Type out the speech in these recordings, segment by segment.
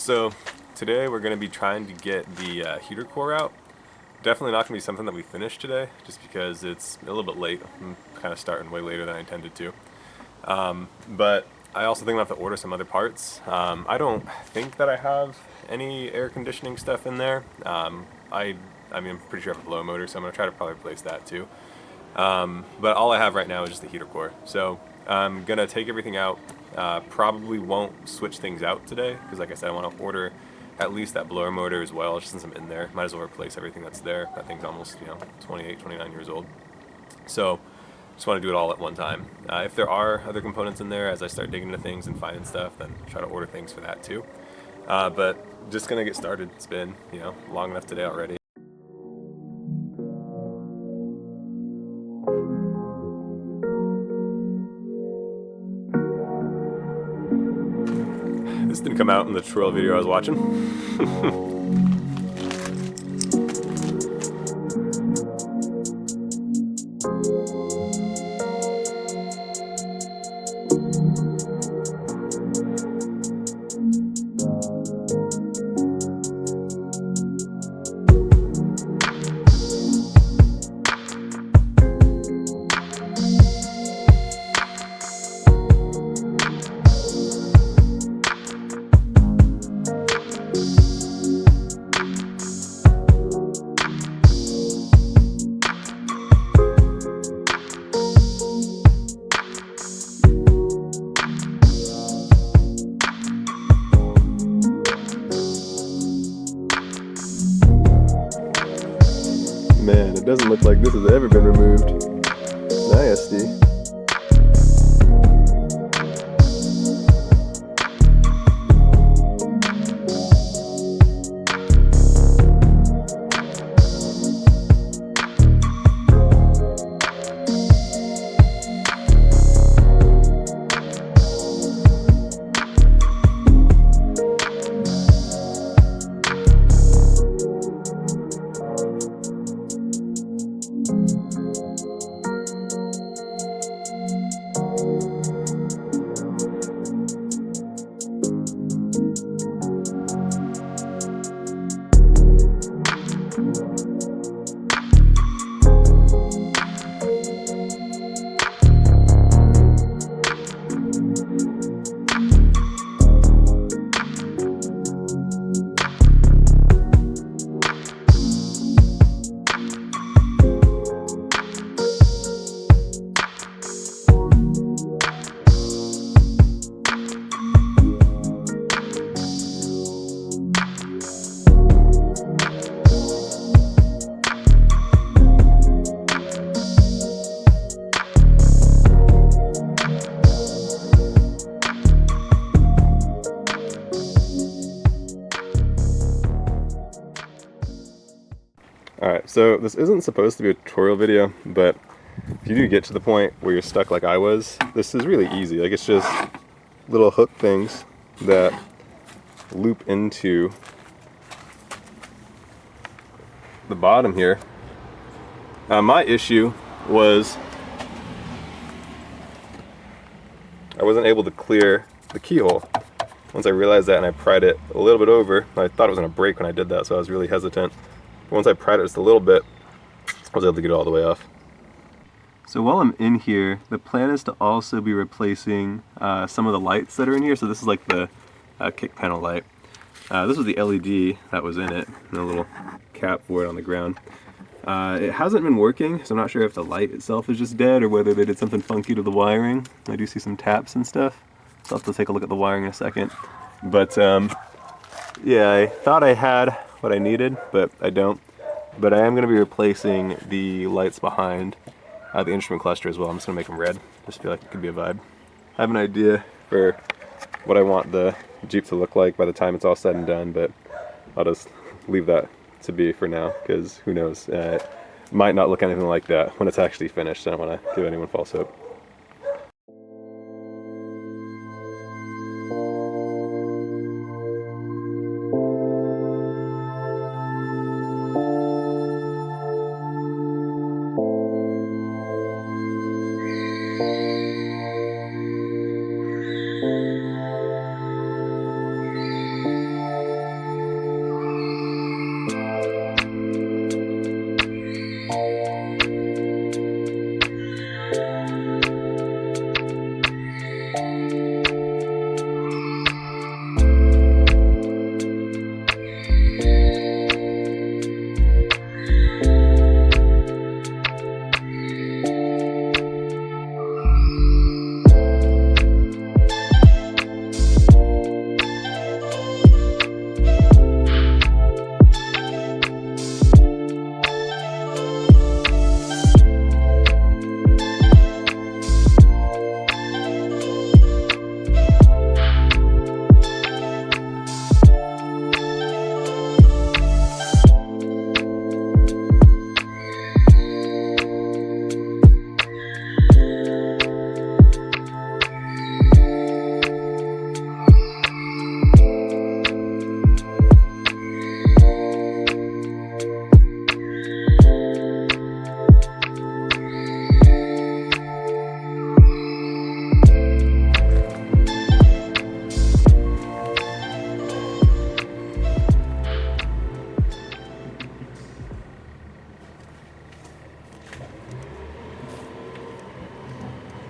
So today we're going to be trying to get the heater core out. Definitely not going to be something that we finish today, just because it's a little bit late. I'm kind of starting way later than I intended to. But I also think I have to order some other parts. I don't think that I have any air conditioning stuff in there. I mean, I'm pretty sure I have a blow motor, so I'm going to try to probably replace that too. But all I have right now is just the heater core. So I'm going to take everything out. Probably won't switch things out today, because like I said, I want to order at least that blower motor as well, just since I'm in there. Might as well replace everything that's there. That thing's almost, 28, 29 years old. So just want to do it all at one time. If there are other components in there, as I start digging into things and finding stuff, then try to order things for that too. But just gonna get started. It's been, long enough today already. This didn't come out in the tutorial video I was watching. Man, it doesn't look like this has ever been removed. Nasty. Alright, so this isn't supposed to be a tutorial video, but if you do get to the point where you're stuck like I was, this is really easy. Like, it's just little hook things that loop into the bottom here. My issue was I wasn't able to clear the keyhole. Once I realized that and I pried it a little bit over, I thought it was going to break when I did that, so I was really hesitant. Once I pried it just a little bit, I was able to get it all the way off. So while I'm in here, the plan is to also be replacing some of the lights that are in here. So this is like the kick panel light. This was the LED that was in it, and a little cap for it on the ground. It hasn't been working, so I'm not sure if the light itself is just dead or whether they did something funky to the wiring. I do see some taps and stuff, so I'll have to take a look at the wiring in a second. But yeah, I thought I had what I needed, but I don't. But I am going to be replacing the lights behind the instrument cluster as well. I'm just going to make them red. Just feel like it could be a vibe. I have an idea for what I want the Jeep to look like by the time it's all said and done, but I'll just leave that to be for now, because who knows. It might not look anything like that when it's actually finished. I don't want to give anyone false hope.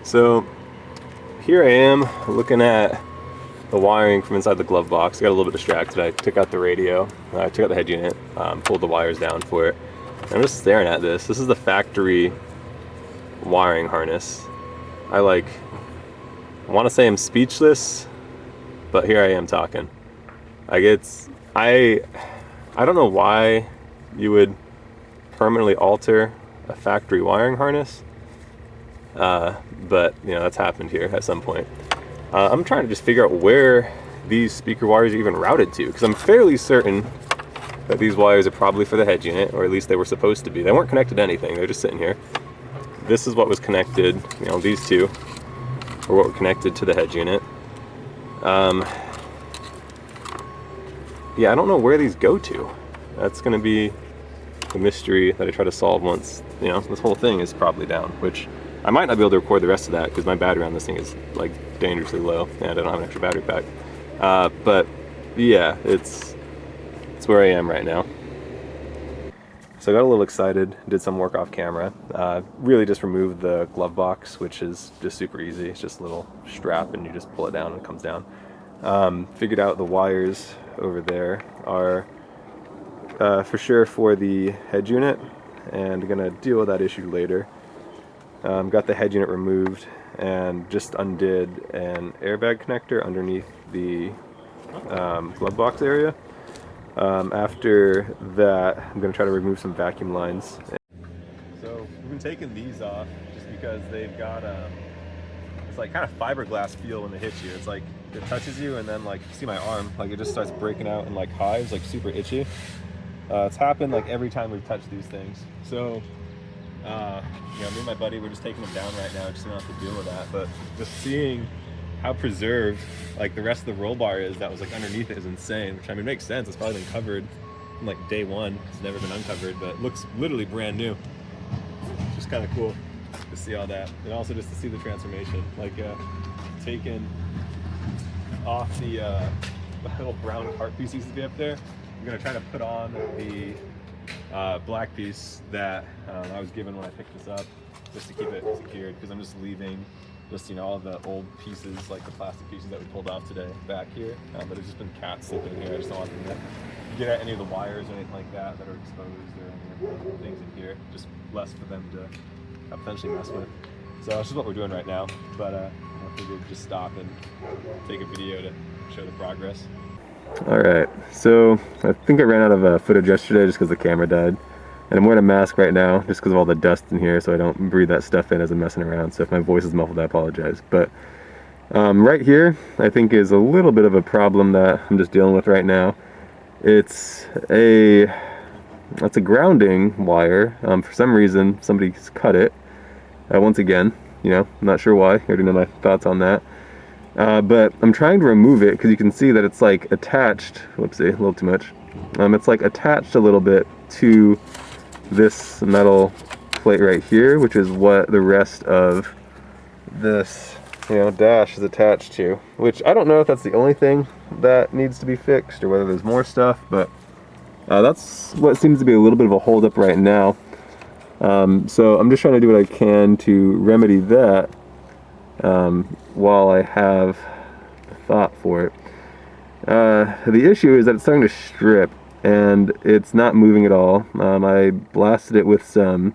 So here I am looking at the wiring from inside the glove box. I got a little bit distracted. I took out the radio, I took out the head unit, pulled the wires down for it. And I'm just staring at this. This is the factory wiring harness. I want to say I'm speechless, but here I am talking. I don't know why you would permanently alter a factory wiring harness, but you know, that's happened here at some point. I'm trying to just figure out where these speaker wires are even routed to, because I'm fairly certain that these wires are probably for the head unit, or at least they were supposed to be. They weren't connected to anything, they're just sitting here. This is what was connected, you know, these two are what were connected to the head unit. Yeah, I don't know where these go to. That's gonna be the mystery that I try to solve once, you know, this whole thing is probably down, which I might not be able to record the rest of that because my battery on this thing is like dangerously low and I don't have an extra battery pack. But yeah, it's where I am right now. So I got a little excited, did some work off camera, really just removed the glove box, which is just super easy. It's just a little strap and you just pull it down and it comes down. Figured out the wires over there are for sure for the head unit, and gonna deal with that issue later. Got the head unit removed and just undid an airbag connector underneath the glove box area. After that, I'm going to try to remove some vacuum lines. So we've been taking these off just because they've got it's like kind of fiberglass feel when they hit you. It's like it touches you and then like you see my arm, like it just starts breaking out in like hives, like super itchy. It's happened like every time we've touched these things. So you know, me and my buddy, we're just taking them down right now just so we don't have to deal with that. But just seeing how preserved like the rest of the roll bar is that was like underneath it is insane, which I mean makes sense. It's probably been covered from like day one. It's never been uncovered, but it looks literally brand new. It's just kind of cool to see all that, and also just to see the transformation, like taking off the little brown cart piece used to be up there. I'm gonna try to put on the black piece that I was given when I picked this up, just to keep it secured, because I'm just leaving just, you know, all the old pieces, like the plastic pieces that we pulled off today back here, but there's just been cats sleeping in here. I just don't want them to get at any of the wires or anything like that that are exposed, or any of the things in here, just less for them to potentially mess with. So that's just what we're doing right now, but I figured just stop and take a video to show the progress. Alright, so I think I ran out of footage yesterday just because the camera died. And I'm wearing a mask right now just because of all the dust in here, so I don't breathe that stuff in as I'm messing around. So if my voice is muffled, I apologize. But right here, I think is a little bit of a problem that I'm just dealing with right now. It's a grounding wire. For some reason, somebody's cut it. Once again, you know, I'm not sure why. I already know my thoughts on that. But I'm trying to remove it because you can see that it's like attached. Whoopsie, a little too much. It's like attached a little bit to this metal plate right here, which is what the rest of this, you know, dash is attached to. Which I don't know if that's the only thing that needs to be fixed or whether there's more stuff, but that's what seems to be a little bit of a holdup right now. So I'm just trying to do what I can to remedy that while I have a thought for it. The issue is that it's starting to strip and it's not moving at all. I blasted it with some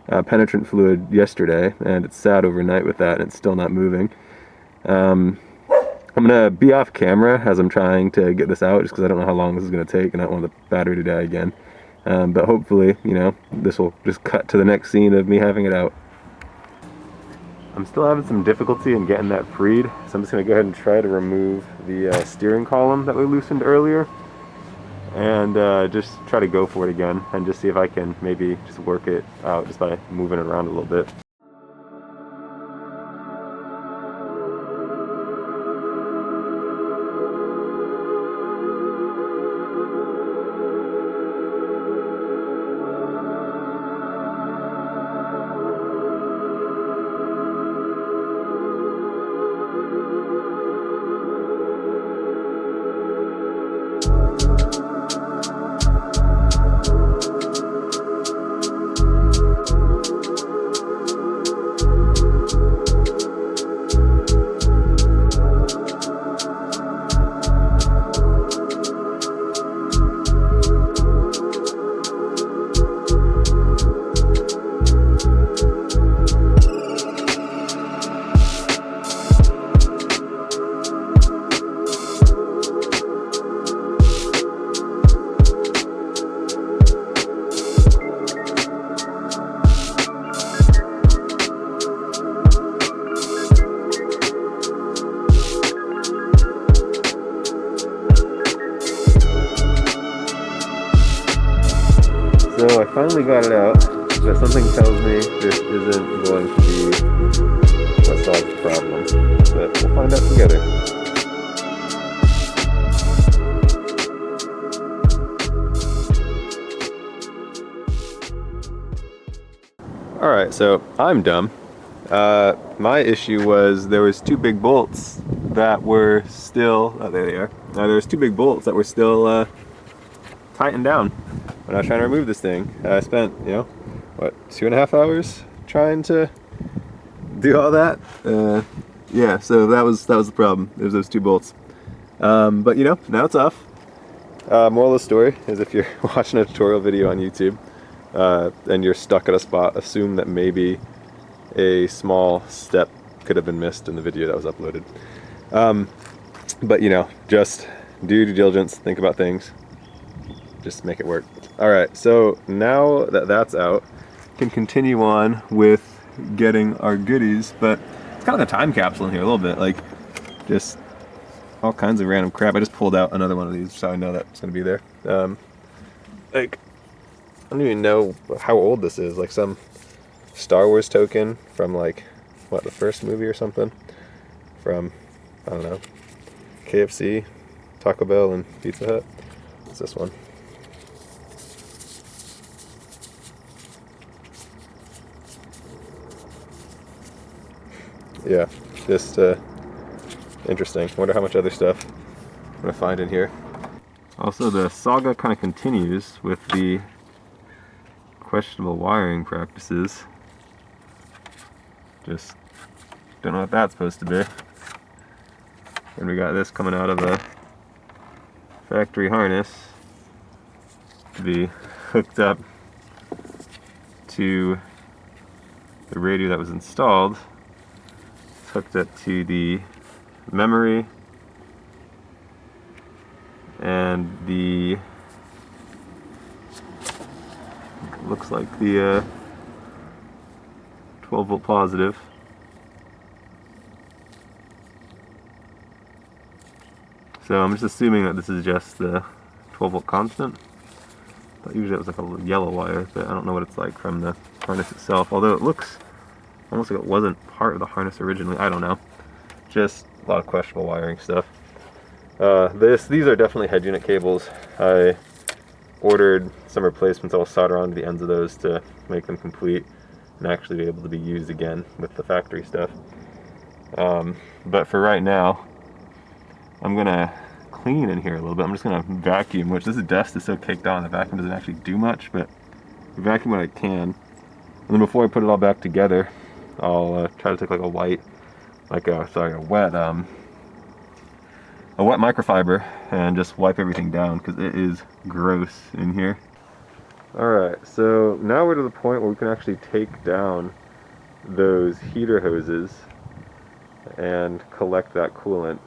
penetrant fluid yesterday and it sat overnight with that and it's still not moving. I'm gonna be off camera as I'm trying to get this out just because I don't know how long this is gonna take and I don't want the battery to die again. But hopefully, you know, this will just cut to the next scene of me having it out. I'm still having some difficulty in getting that freed, so I'm just going to go ahead and try to remove the steering column that we loosened earlier and just try to go for it again and just see if I can maybe just work it out just by moving it around a little bit. So I finally got it out, but something tells me this isn't going to be what solves the problem. But we'll find out together. Alright, so I'm dumb. My issue was there was two big bolts that were still, oh there they are. There was two big bolts that were still tightened down when I was trying to remove this thing. I spent, you know, what, 2.5 hours trying to do all that? Yeah, so that was the problem. It was those two bolts. But you know, now it's off. Moral of the story is if you're watching a tutorial video on YouTube and you're stuck at a spot, assume that maybe a small step could have been missed in the video that was uploaded. But you know, just do due diligence, think about things, just make it work. Alright, so now that that's out, we can continue on with getting our goodies, but it's kind of like a time capsule in here a little bit, like just all kinds of random crap. I just pulled out another one of these so I know that it's going to be there. Like, I don't even know how old this is, like some Star Wars token from like, what, the first movie or something? From, I don't know, KFC, Taco Bell, and Pizza Hut. What's this one? Yeah, just interesting. Wonder how much other stuff I'm gonna find in here. Also, the saga kind of continues with the questionable wiring practices. Just don't know what that's supposed to be. And we got this coming out of a factory harness to be hooked up to the radio that was installed. It's hooked up to the memory and the, looks like the 12 volt positive. So I'm just assuming that this is just the 12 volt constant. But usually it was like a yellow wire, but I don't know what it's like from the harness itself. Although it looks almost like it wasn't part of the harness originally. I don't know. Just a lot of questionable wiring stuff. These are definitely head unit cables. I ordered some replacements. I'll solder onto the ends of those to make them complete and actually be able to be used again with the factory stuff. But for right now, I'm gonna clean in here a little bit. I'm just gonna vacuum, which this dust is so caked on, the vacuum doesn't actually do much, but vacuum what I can. And then before I put it all back together, I'll try to take like a wet microfiber and just wipe everything down because it is gross in here. Alright, so now we're to the point where we can actually take down those heater hoses and collect that coolant.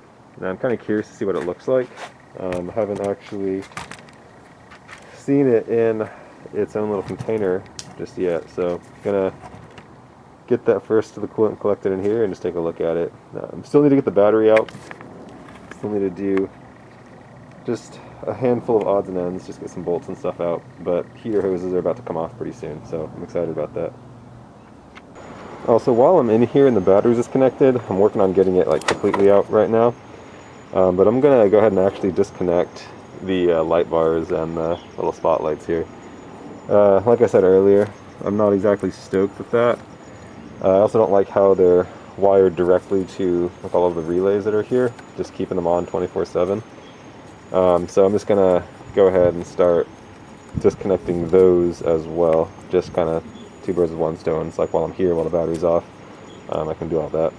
Now I'm kind of curious to see what it looks like. I haven't actually seen it in its own little container just yet, so I'm gonna get that first to the coolant collected in here and just take a look at it. Still need to get the battery out. Still need to do just a handful of odds and ends, just get some bolts and stuff out, but heater hoses are about to come off pretty soon, so I'm excited about that. Also, while I'm in here and the battery's disconnected, I'm working on getting it like completely out right now. But I'm gonna go ahead and actually disconnect the light bars and the little spotlights here. Like I said earlier, I'm not exactly stoked with that. I also don't like how they're wired directly to like all of the relays that are here, just keeping them on 24/7. So I'm just gonna go ahead and start disconnecting those as well. Just kind of two birds with one stone. It's like while I'm here, while the battery's off, I can do all that.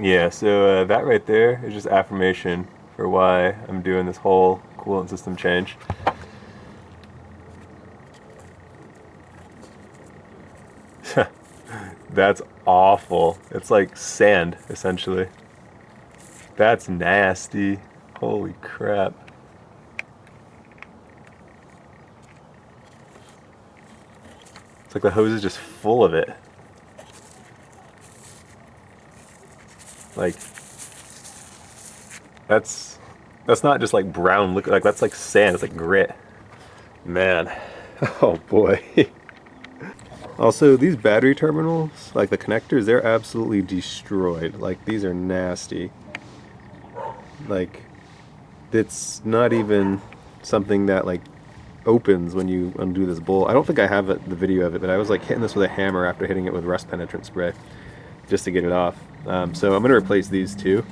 Yeah, so that right there is just affirmation for why I'm doing this whole coolant system change. That's awful. It's like sand, essentially. That's nasty. Holy crap. It's like the hose is just full of it. Like, that's not just like brown liquid, like that's like sand, it's like grit. Man. Oh boy. Also, these battery terminals, like the connectors, they're absolutely destroyed. Like, these are nasty. Like, it's not even something that like opens when you undo this bolt. I don't think I have the video of it, but I was like hitting this with a hammer after hitting it with rust penetrant spray just to get it off. So I'm gonna replace these two.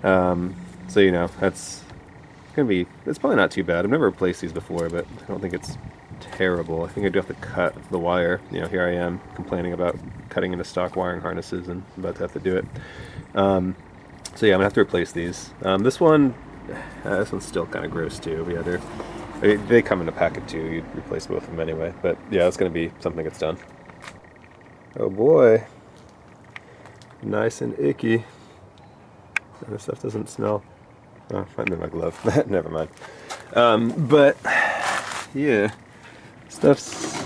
So you know, that's gonna be, it's probably not too bad. I've never replaced these before, but I don't think it's terrible. I think I do have to cut the wire. You know, here I am complaining about cutting into stock wiring harnesses, and I'm about to have to do it. So yeah, I'm gonna have to replace these. This one's still kind of gross too. But yeah, they come in a packet too. You'd replace both of them anyway. But yeah, it's gonna be something that's done. Oh boy, nice and icky. And this stuff doesn't smell. Oh, I'm in my glove. Never mind. But yeah, stuff's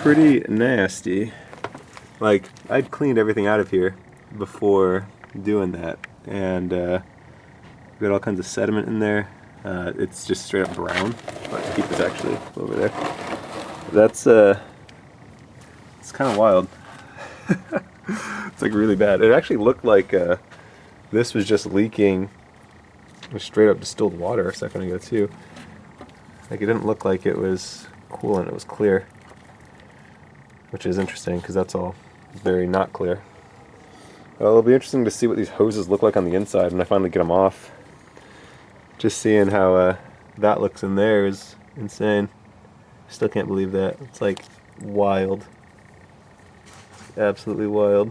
pretty nasty. Like, I'd cleaned everything out of here before doing that, and we got all kinds of sediment in there. It's just straight up brown. Let's keep this actually over there. That's it's kind of wild. It's like really bad. It actually looked like this was just leaking straight up distilled water a second ago too. Like, it didn't look like it was coolant, it was clear. Which is interesting because that's all very not clear. Well, it'll be interesting to see what these hoses look like on the inside when I finally get them off. Just seeing how that looks in there is insane. Still can't believe that. It's like wild. Absolutely wild.